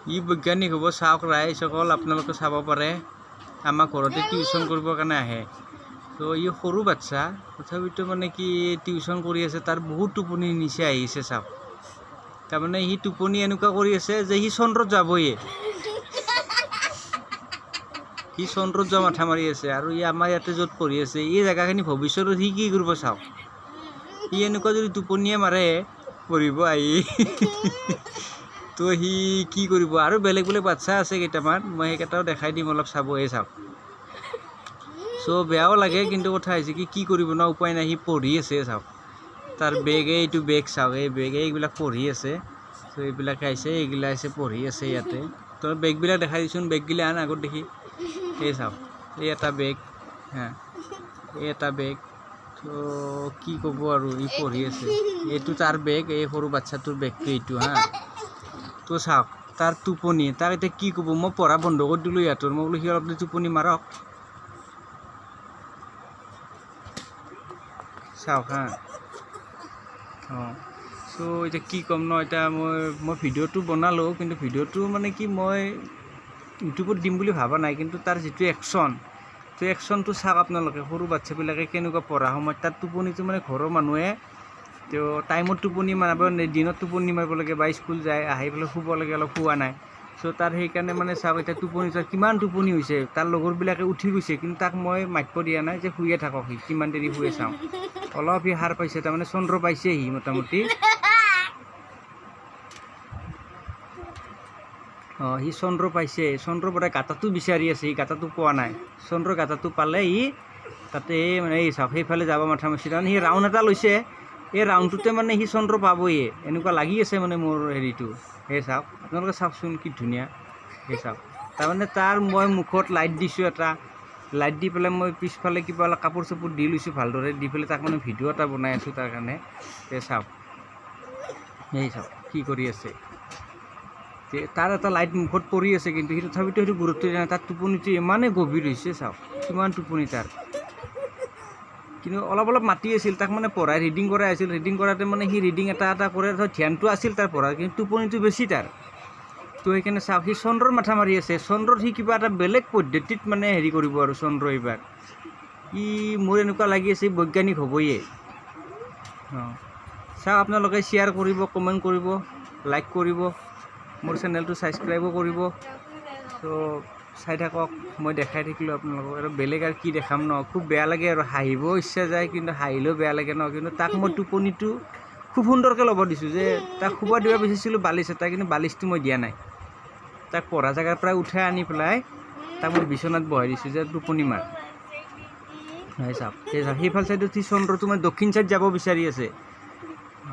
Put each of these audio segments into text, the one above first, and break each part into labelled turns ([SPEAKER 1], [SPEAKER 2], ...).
[SPEAKER 1] ই বৈজ্ঞানিক হ'ব চাওক ৰাইজসকল আপোনালোকে চাব পাৰে আমাৰ ঘৰতে টিউশ্যন কৰিবৰ কাৰণে আহে তো ই সৰু বাচ্চা তথাপিতো মানে কি টিউশ্যন কৰি আছে তাৰ বহুত টোপনি নিচে আহিছে চাওক তাৰমানে সি টোপনি এনেকুৱা কৰি আছে যে সি চন্দ্ৰত যাবয়ে সি চন্দ্ৰত যোৱা মাথা মাৰি আছে আৰু ই আমাৰ ইয়াতে য'ত পঢ়ি আছে এই জেগাখিনি ভৱিষ্যতত সি কি কৰিব চাওক সি এনেকুৱা যদি টোপনিয়ে মাৰে পঢ়িব আহি তো সি কি কৰিব আৰু বেলেগ বেলেগ বাচ্চা আছে কেইটামান মই সেইকেইটাও দেখাই দিম অলপ চাব এই চাওক চ' বেয়াও লাগে কিন্তু কথা হৈছে কি কৰিব ন উপায় নাই সি পঢ়ি আছে চাওক তাৰ বেগ এইটো বেগ চাওক এই বেগ এইবিলাক পঢ়ি আছে চ' এইবিলাকে আহিছে এইগিলা আছে পঢ়ি আছে ইয়াতে তো বেগবিলাক দেখাই দিছোন বেগগিলা আন আগত দেখি এই চাওক এই এটা বেগ হা এই এটা বেগ তো কি ক'ব আৰু ই পঢ়ি আছে এইটো তাৰ বেগ এই সৰু বাচ্চাটোৰ বেগটো এইটো হা তো চাওক তাৰ টোপনি তাক এতিয়া কি ক'ব মই পঢ়া বন্ধ কৰি দিলোঁ ইহঁতৰ মই বোলো সি অলপ টোপনি মাৰক চাওক হা অঁ চ' এতিয়া কি ক'ম ন এতিয়া মই ভিডিঅ'টো বনালোঁ কিন্তু ভিডিঅ'টো মানে কি মই ইউটিউবত দিম বুলি ভাবা নাই কিন্তু তাৰ যিটো একশ্যন সেই একশ্যনটো চাওক আপোনালোকে সৰু বাচ্চাবিলাকে কেনেকুৱা পঢ়া সময়ত তাৰ টোপনিটো মানে ঘৰৰ মানুহে তেওঁ টাইমত টোপনি মাৰিব দিনত টোপনি মাৰিব লাগে বা স্কুল যায় আহি পেলাই শুব লাগে অলপ শুৱা নাই চ' তাৰ সেইকাৰণে মানে চাওক এতিয়া টোপনি কিমান টোপনি হৈছে তাৰ লগৰবিলাকে উঠি গৈছে কিন্তু তাক মই মাতিব দিয়া নাই যে শুয়ে থাকক সি কিমান দেৰি শুয়ে চাওঁ অলপ সি সাৰ পাইছে তাৰমানে চন্দ্ৰ পাইছে সি মোটামুটি অঁ সি চন্দ্ৰ পাইছে চন্দ্ৰ পৰা গাঁতাটো বিচাৰি আছে সি গাঁতাটো পোৱা নাই চন্দ্ৰ গাঁতাটো পালে সি তাতে মানে এই চাওক সেইফালে যাব মাথা মাৰিছে তাৰমানে সি ৰাউণ্ড এটা লৈছে এই ৰাউণ্ডটোতে মানে সি চন্দ্ৰ পাবয়ে এনেকুৱা লাগি আছে মানে মোৰ হেৰিটো সেই চাওক আপোনালোকে চাওকচোন কি ধুনীয়া সেই চাওক তাৰমানে তাৰ মই মুখত লাইট দিছোঁ এটা লাইট দি পেলাই মই পিছফালে কিবা অলপ কাপোৰ চাপোৰ দি লৈছোঁ ভালদৰে দি পেলাই তাক মানে ভিডিঅ' এটা বনাই আছোঁ তাৰ কাৰণে এই চাওক এই চাওক কি কৰি আছে তাৰ এটা লাইট মুখত পৰি আছে কিন্তু সি তথাপিতো সেইটো গুৰুত্ব দিয়া নাই তাৰ টোপনিটো ইমানেই গভীৰ হৈছে চাওক কিমান টোপনি তাৰ কিন্তু অলপ অলপ মাতি আছিল তাক মানে পঢ়াই ৰিডিং কৰাই আছিল ৰিডিং কৰাতে মানে সি ৰিডিং এটা এটা কৰে ধ্যানটো আছিল তাৰ পঢ়াৰ কিন্তু টোপনিটো বেছি তাৰ তো সেইকাৰণে চাওক সি চন্দ্ৰৰ মাথা মাৰি আছে চন্দ্ৰত সি কিবা এটা বেলেগ পদ্ধতিত মানে হেৰি কৰিব আৰু চন্দ্ৰ এইবাৰ ই মোৰ এনেকুৱা লাগি আছে বৈজ্ঞানিক হ'বয়ে অঁ চাওক আপোনালোকে শ্বেয়াৰ কৰিব কমেণ্ট কৰিব লাইক কৰিব মোৰ চেনেলটো ছাবস্ক্ৰাইবো কৰিব তো চাই থাকক মই দেখাই থাকিলোঁ আপোনালোকক আৰু বেলেগ আৰু কি দেখাম ন খুব বেয়া লাগে আৰু হাঁহিবও ইচ্ছা যায় কিন্তু হাঁহিলেও বেয়া লাগে ন কিন্তু তাক মই টোপনিটো খুব সুন্দৰকৈ ল'ব দিছোঁ যে তাক শুব দিব বিচাৰিছিলোঁ বালিচ এটা কিন্তু বালিচটো মই দিয়া নাই তাক পঢ়া জেগাৰ পৰা উঠাই আনি পেলাই তাক মই বিচনাত বহাই দিছোঁ যে টোপনি মাৰ হয় চাওক সেইফাল চাইডত সি চন্দ্ৰটো মানে দক্ষিণ চাইড যাব বিচাৰি আছে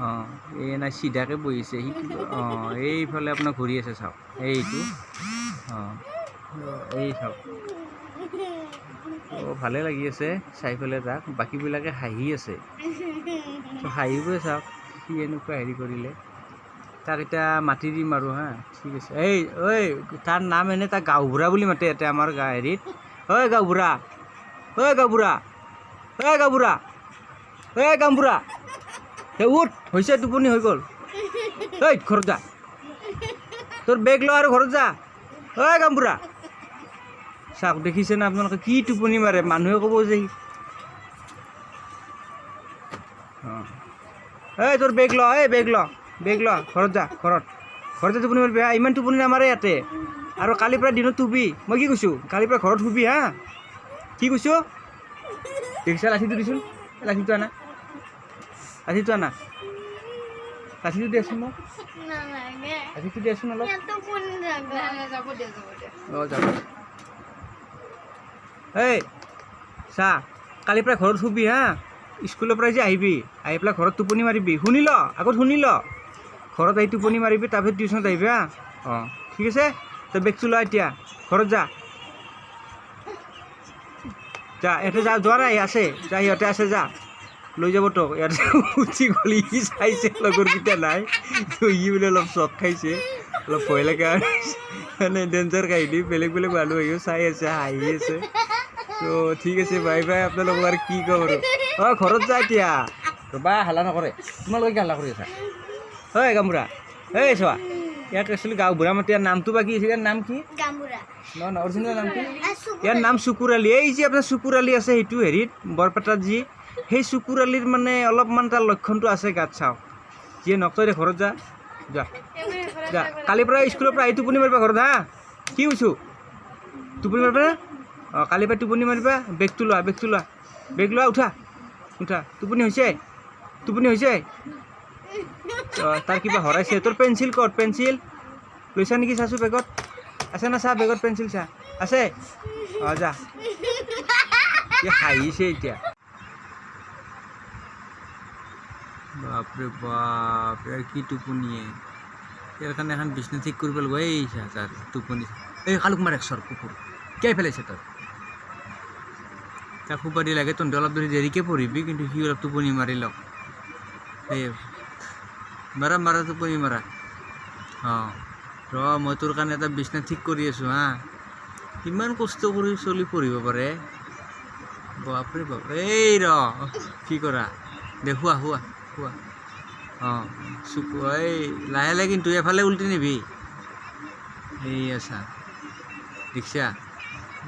[SPEAKER 1] অঁ এই নাই চিধাকৈ বহিছে সি অঁ এইফালে আপোনাৰ ঘূৰি আছে চাওক এইটো অঁ এই চাওক অঁ ভালে লাগি আছে চাই পেলাই তাক বাকীবিলাকে হাঁহি আছে হাঁহিবই চাওক সি এনেকুৱা হেৰি কৰিলে তাক এতিয়া মাতি দিম আৰু হা ঠিক আছে ঐ তাৰ নাম এনে তাক গাঁওবুঢ়া বুলি মাতে ইয়াতে আমাৰ হেৰিত ঐ গাঁওবুঢ়া গাঁওবুঢ়া গাঁওবুঢ়া গাঁওবুঢ়া উঠ হৈছে টোপনি হৈ গ'ল ঐ ঘৰত যা তোৰ বেগ ল আৰু ঘৰত যা গাঁওবুঢ়া চাওক দেখিছে না আপোনালোকে কি টোপনি মাৰে মানুহে ক'ব যে অঁ তোৰ বেগ ল বেগ ল ঘৰত যা ঘৰতে টোপনি মাৰিবি হা ইমান টোপনি নামাৰে ইয়াতে আৰু কালিৰ পৰা দিনত শুবি মই কি কৈছোঁ কালিৰ পৰা ঘৰত শুবি হা কি কৈছোঁ দেখিছা লাঠিটো দিছোন লাঠিটো আনা লাঠিটো দিয়াচোন মোক লাঠিটো দিয়াচোন অলপ অঁ যাব এই চা কালিৰ পৰা ঘৰত শুবি হা স্কুলৰ পৰা যে আহিবি আহি পেলাই ঘৰত টোপনি মাৰিবি শুনি ল ঘৰত আহি টোপনি মাৰিবি তাৰপিছত টিউশ্যনত আহিবি হা অঁ ঠিক আছে তই বেগটো ল এতিয়া ঘৰত যা ইয়াতে যোৱা নাই আছে যা সিহঁতে আছে যা লৈ যাব তোক ইয়াতে উঠি গ'লি সি চাইছে লগৰকেইটা নাই তো সি বোলে অলপ চক খাইছে অলপ ভয় লাগে আৰু মানে ডেঞ্জাৰ কাহিনী বেলেগ মানুহ আহিও চাই আছে হাঁহি আছে তো ঠিক আছে বাই আপোনালোকক আৰু কি ক'ম আৰু অঁ ঘৰত যা এতিয়া ৰ'বা হাল্লা নকৰে তোমালোকে হাল্লা কৰি আছা গাঁওবুঢ়া চোৱা ইয়াক একচুৱেলি গাঁও বুঢ়া মাতি ইয়াৰ নামটো বা কি আছে? ইয়াৰ নাম কি? নহয় অৰিজিনেল নাম কি? ইয়াৰ নাম চুকুৰ আলি। এই যে আপোনাৰ চুকুৰ আলি আছে সেইটো হেৰিত বৰপেটাত যি, সেই চুকুৰ আলিৰ মানে অলপমান তাৰ লক্ষণটো আছে গাত। চাওক যিয়ে নক, তই ঘৰত যা যা যা, কালিৰ পৰা স্কুলৰ পৰা আহি টোপনি মাৰিবা ঘৰত। হা, কি কৈছোঁ? টোপনি মাৰিবা? অঁ, কালিৰ পৰা টোপনি মাৰিবা। বেগটো লোৱা, বেগটো লোৱা, বেগ লোৱা, উঠা উঠা। টোপনি হৈছে? টোপনি হৈছে? তাৰ কিবা হৰাইছে। তোৰ পেঞ্চিল ক'ত? পেঞ্চিল লৈছা নেকি? চাচোন বেগত আছে না? চা বেগত পেঞ্চিল চা, আছে? অঁ, যা। হাঁহিছে এতিয়া। বাপৰে বাপ, ইয়াৰ কি টোপনিয়ে। ইয়াৰ কাৰণে এখন বিচনা ঠিক কৰিব লাগিব। এই চা তাৰ টোপনি। এই কালুক মাৰ একচৰ কুকুৰ কিয় পেলাইছে তই? তাক শুবা দি লাগে। তহঁতে অলপ দেৰিকৈ পঢ়িবি, কিন্তু সি অলপ টোপনি মাৰি লওক। এই মাৰা মাৰা, টোপনি মাৰা। অঁ, ৰ মই তোৰ কাৰণে এটা বিচনা ঠিক কৰি আছোঁ। হা, কিমান কষ্ট কৰি চলি পঢ়িব পাৰে। বাপৰে বাপ। এই ৰ কি কৰা দে, শোৱা শোৱা শোৱা। অঁ, চুকোৱা। এই লাহে লাহে কিন্তু এফালে উল্টি নিবি। এই আছা দেখিছা?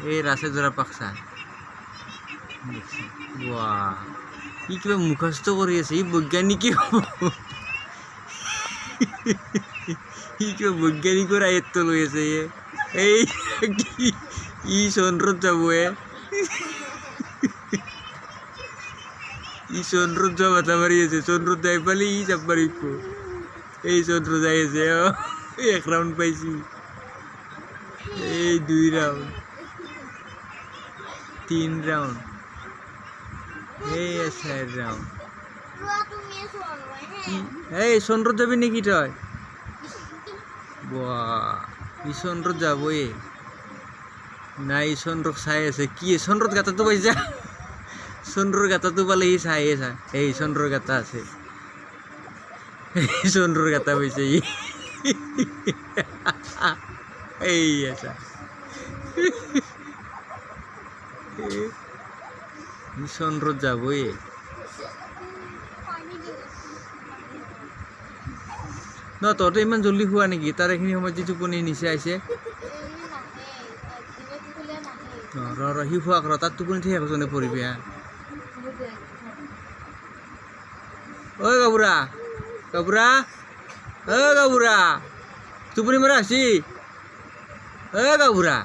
[SPEAKER 1] এই ৰাছে জোৰা পাকছা দেখিছা? বাহ, ই কিবা মুখস্থ কৰি আছে। ই বৈজ্ঞানিকে হ'ব। ই কিবা বৈজ্ঞানিকৰ আয়ত্ব লৈ আছে। এই ই চন্দ্ৰত যাব। ই চন্দ্ৰত যোৱা মাথা মাৰি আছে। চন্দ্ৰত যাই পালে ই যাব পাৰিব। এই চন্দ্ৰ যাই আছে। এক ৰাউণ্ড পাইছি। এই 2 ৰাউণ্ড, 3 ৰাউণ্ড, এই 4 ৰাউণ্ড। এই চন্দ্ৰত যাবি নেকি তই? বাহ, ই চন্দ্ৰত যাবই। নাই, ই চন্দ্ৰক চাই আছে। কি চন্দ্ৰত গাঁতাটো পাইছা? চন্দ্ৰৰ গাঁতাটো পালে সি চাই আছে। এই চন্দ্ৰৰ গাঁতা আছে। এই চন্দ্ৰৰ গাঁতা পাইছে ই। এই আছা চন্দ্ৰত যাবই। ন তহঁতে ইমান জল্দি খোৱা নেকি? তাৰ এইখিনি সময়ত যি টোপনি নিচে আহিছে। ৰ ৰ সি খোৱাক ৰ, তাত টোপনি ঠিক একজনে পঢ়িবি। হা, ঐ গাবুৰা, গাবুৰা, ঐ গাবুৰা, টোপনি মাৰা হৈছি? ঐ গাবুৰা,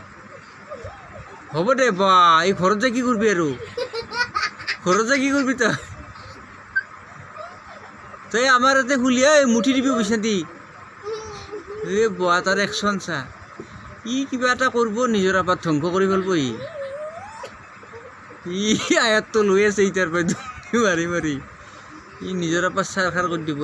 [SPEAKER 1] হ'ব দে। বা, এই ঘৰত যাই কি কৰিবি আৰু? ঘৰত যাই কি কৰিবি তই? তই আমাৰ ইয়াতে খুলি মুঠি দিবি বিচনাতি। এই বহা তাৰ একশ্যন চা। ই কিবা এটা কৰিব, নিজৰ আপাত ধ্বংস কৰি পেলাব। ই আয়ত্ব লৈ আছে ইটাৰ পৰা মাৰি মাৰি। ই নিজৰ আপাত চাৰ খাৰ কৰি দিব।